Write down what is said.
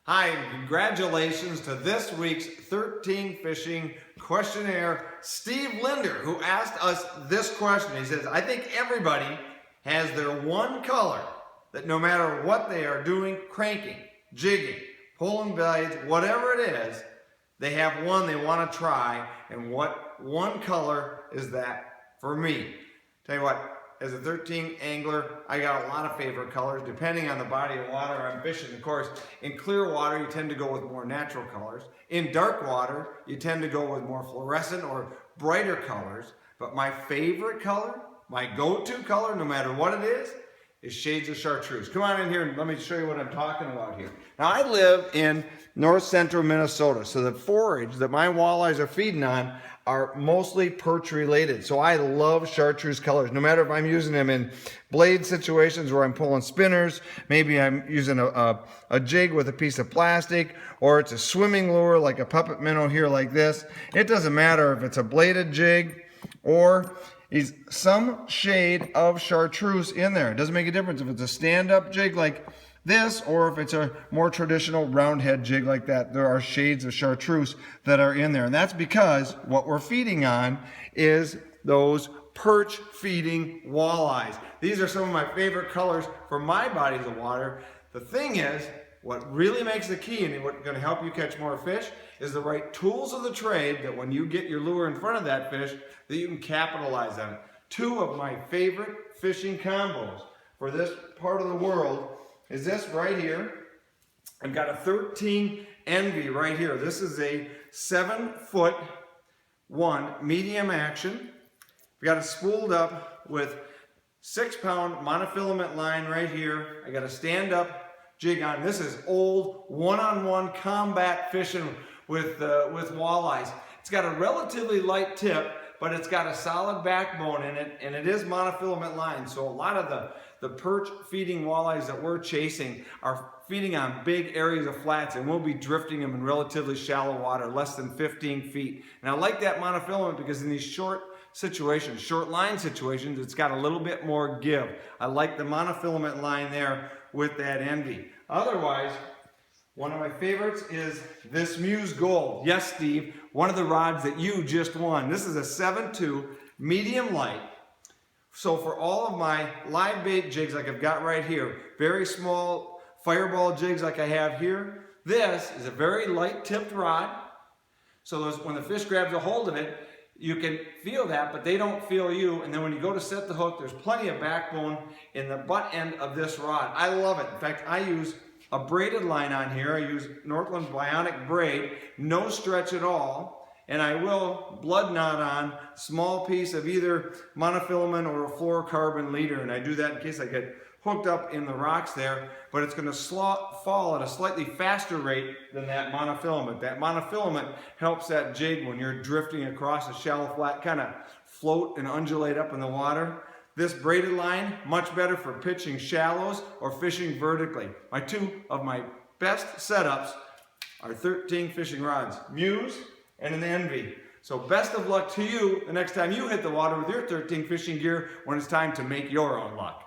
Hi, and congratulations to this week's 13 Fishing Questionnaire, Steve Linder, who asked us this question. He says, I think everybody has their one color that no matter what they are doing, cranking, jigging, pulling blades, whatever it is, they have one they want to try, and what one color is that for me? Tell you what, as a 13 angler, I got a lot of favorite colors depending on the body of water I'm fishing. Of course, in clear water, you tend to go with more natural colors. In dark water, you tend to go with more fluorescent or brighter colors. But my favorite color, my go-to color, no matter what it is shades of chartreuse. Come on in here and let me show you what I'm talking about here. Now, I live in north central Minnesota, so the forage that my walleyes are feeding on are mostly perch related. So I love chartreuse colors, no matter if I'm using them in blade situations where I'm pulling spinners, maybe I'm using a jig with a piece of plastic, or it's a swimming lure like a puppet minnow here like this. It doesn't matter if it's a bladed jig or is some shade of chartreuse in there. It doesn't make a difference if it's a stand-up jig like this or if it's a more traditional round head jig like that. There are shades of chartreuse that are in there, and that's because what we're feeding on is those perch feeding walleyes. These are some of my favorite colors for my bodies of water. The thing is, what really makes the key and what's going to help you catch more fish is the right tools of the trade, that when you get your lure in front of that fish, that you can capitalize on it. Two of my favorite fishing combos for this part of the world is this right here. I've got a 13 Envy right here. This is a 7'1" medium action. We got it spooled up with 6-pound monofilament line right here. I got a stand-up jig on. This is old one-on-one combat fishing with walleyes. It's got a relatively light tip, but it's got a solid backbone in it, and it is monofilament line. So a lot of the perch feeding walleyes that we're chasing are feeding on big areas of flats, and we'll be drifting them in relatively shallow water, less than 15 feet. And I like that monofilament because in these short situations, short line situations, it's got a little bit more give. I like the monofilament line there with that Envy. Otherwise, one of my favorites is this Muse Gold. Yes, Steve, one of the rods that you just won. This is a 7'2" medium light. So for all of my live bait jigs like I've got right here, very small fireball jigs like I have here, this is a very light tipped rod. So when the fish grabs a hold of it, you can feel that, but they don't feel you. And then when you go to set the hook, there's plenty of backbone in the butt end of this rod. I love it. In fact, I use a braided line on here. I use Northland's Bionic braid, no stretch at all. And I will blood knot on a small piece of either monofilament or a fluorocarbon leader. And I do that in case I get hooked up in the rocks there, but it's going to fall at a slightly faster rate than that monofilament. That monofilament helps that jig when you're drifting across a shallow flat kind of float and undulate up in the water. This braided line, much better for pitching shallows or fishing vertically. Two of my best setups are 13 fishing rods, Muse and an Envy. So best of luck to you the next time you hit the water with your 13 fishing gear when it's time to make your own luck.